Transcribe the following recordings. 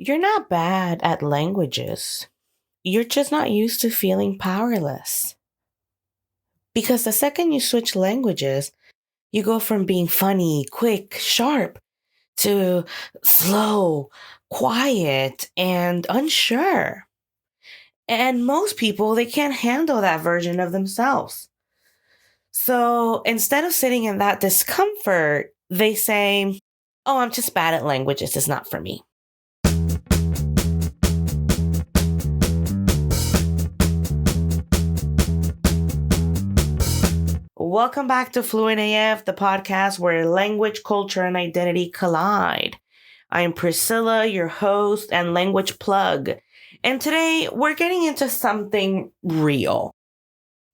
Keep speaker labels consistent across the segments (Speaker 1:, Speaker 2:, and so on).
Speaker 1: You're not bad at languages. You're just not used to feeling powerless. Because the second you switch languages, you go from being funny, quick, sharp to slow, quiet, and unsure. And most people, they can't handle that version of themselves. So instead of sitting in that discomfort, they say, oh, I'm just bad at languages. It's not for me. Welcome back to Fluent AF, the podcast where language, culture, and identity collide. I'm Priscilla, your host and language plug. And today we're getting into something real.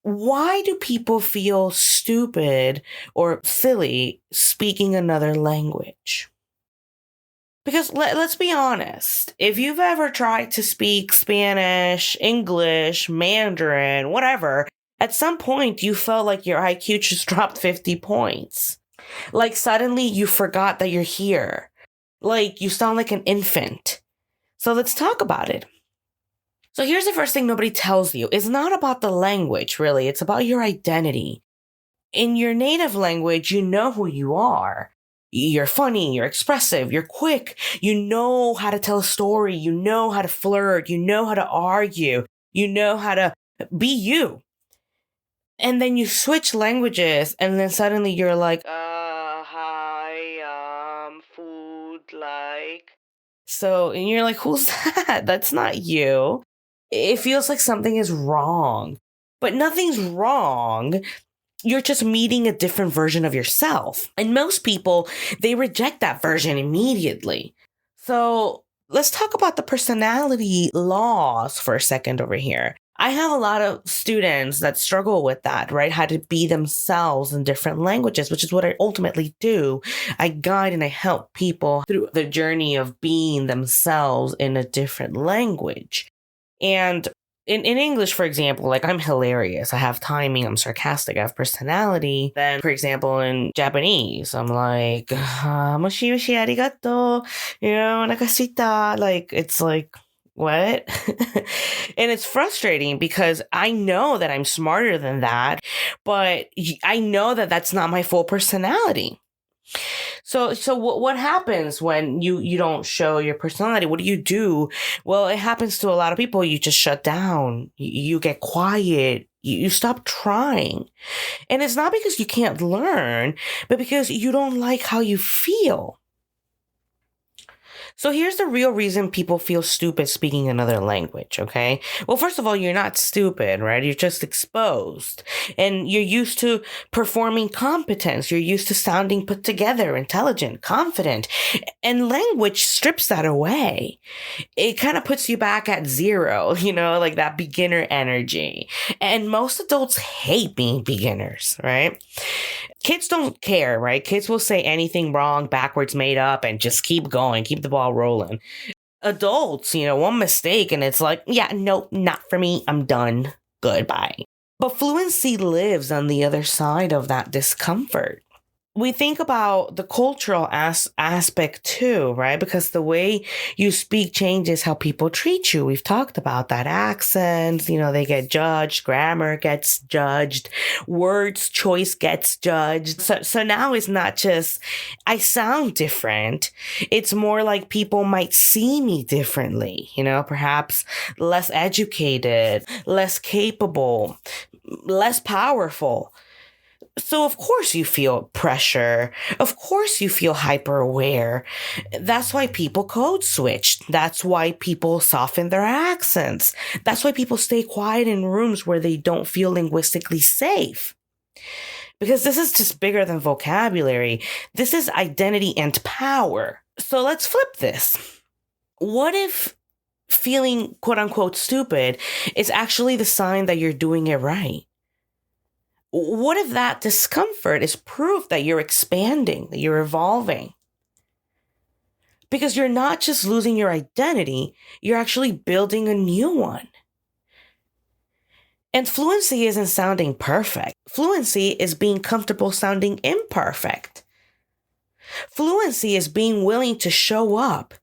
Speaker 1: Why do people feel stupid or silly speaking another language? Because let's be honest, if you've ever tried to speak Spanish, English, Mandarin, whatever, at some point you felt like your IQ just dropped 50 points. Like suddenly you forgot that you're here. Like you sound like an infant. So let's talk about it. So here's the first thing nobody tells you. It's not about the language, really. It's about your identity. In your native language, you know who you are. You're funny, you're expressive, you're quick. You know how to tell a story. You know how to flirt. You know how to argue. You know how to be you. And then you switch languages and then suddenly you're like, hi, food, like. So, and you're like, who's that? That's not you. It feels like something is wrong, but nothing's wrong. You're just meeting a different version of yourself. And most people, they reject that version immediately. So let's talk about the personality laws for a second over here. I have a lot of students that struggle with that, right? How to be themselves in different languages, which is what I ultimately do. I guide and I help people through the journey of being themselves in a different language. And in English, for example, like I'm hilarious. I have timing. I'm sarcastic. I have personality. Then, for example, in Japanese, I'm like, moshi moshi arigato, nakashita. Like, it's like, what? And it's frustrating because I know that I'm smarter than that, but I know that that's not my full personality. So what happens when you don't show your personality? What do you do? Well, it happens to a lot of people. You just shut down. You get quiet. You stop trying. And it's not because you can't learn, but because you don't like how you feel. So here's the real reason people feel stupid speaking another language, okay? Well, first of all, you're not stupid, right? You're just exposed. And you're used to performing competence. You're used to sounding put together, intelligent, confident. And language strips that away. It kind of puts you back at zero, like that beginner energy. And most adults hate being beginners, right? Kids don't care, right? Kids will say anything wrong, backwards, made up, and just keep going, keep the ball rolling. Adults, one mistake and it's like, yeah, nope, not for me. I'm done. Goodbye. But fluency lives on the other side of that discomfort. We think about the cultural aspect too, right? Because the way you speak changes how people treat you. We've talked about that. Accents, they get judged. Grammar gets judged. Words choice gets judged. So now it's not just, I sound different. It's more like people might see me differently, perhaps less educated, less capable, less powerful. So of course you feel pressure. Of course you feel hyper aware. That's why people code switch. That's why people soften their accents. That's why people stay quiet in rooms where they don't feel linguistically safe. Because this is just bigger than vocabulary. This is identity and power. So let's flip this. What if feeling quote unquote stupid is actually the sign that you're doing it right? What if that discomfort is proof that you're expanding, that you're evolving? Because you're not just losing your identity, you're actually building a new one. And fluency isn't sounding perfect. Fluency is being comfortable sounding imperfect. Fluency is being willing to show up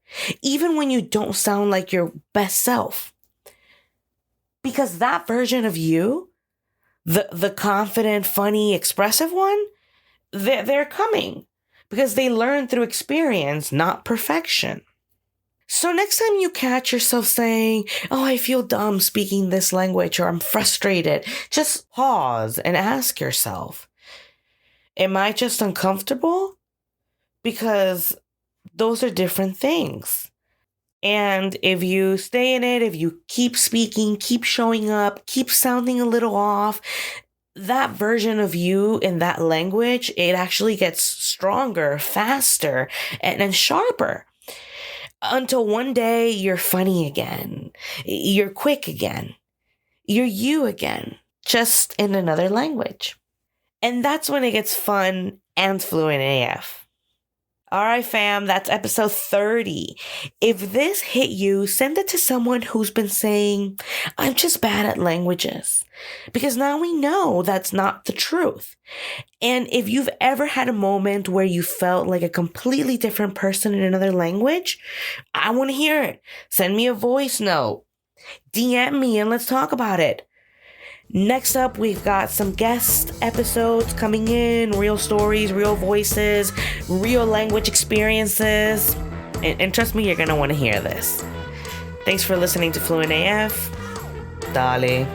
Speaker 1: even when you don't sound like your best self. Because that version of you, the confident, funny, expressive one, they're coming because they learn through experience, not perfection. So next time you catch yourself saying, oh, I feel dumb speaking this language, or I'm frustrated, just pause and ask yourself, am I just uncomfortable? Because those are different things. And if you stay in it, if you keep speaking, keep showing up, keep sounding a little off, that version of you in that language, it actually gets stronger, faster, and sharper. Until one day you're funny again, you're quick again, you're you again, just in another language. And that's when it gets fun and fluent AF. All right, fam, that's episode 30. If this hit you, send it to someone who's been saying, I'm just bad at languages. Because now we know that's not the truth. And if you've ever had a moment where you felt like a completely different person in another language, I want to hear it. Send me a voice note. DM me and let's talk about it. Next up, we've got some guest episodes coming in, real stories, real voices, real language experiences. And trust me, you're going to want to hear this. Thanks for listening to Fluent AF. Dale.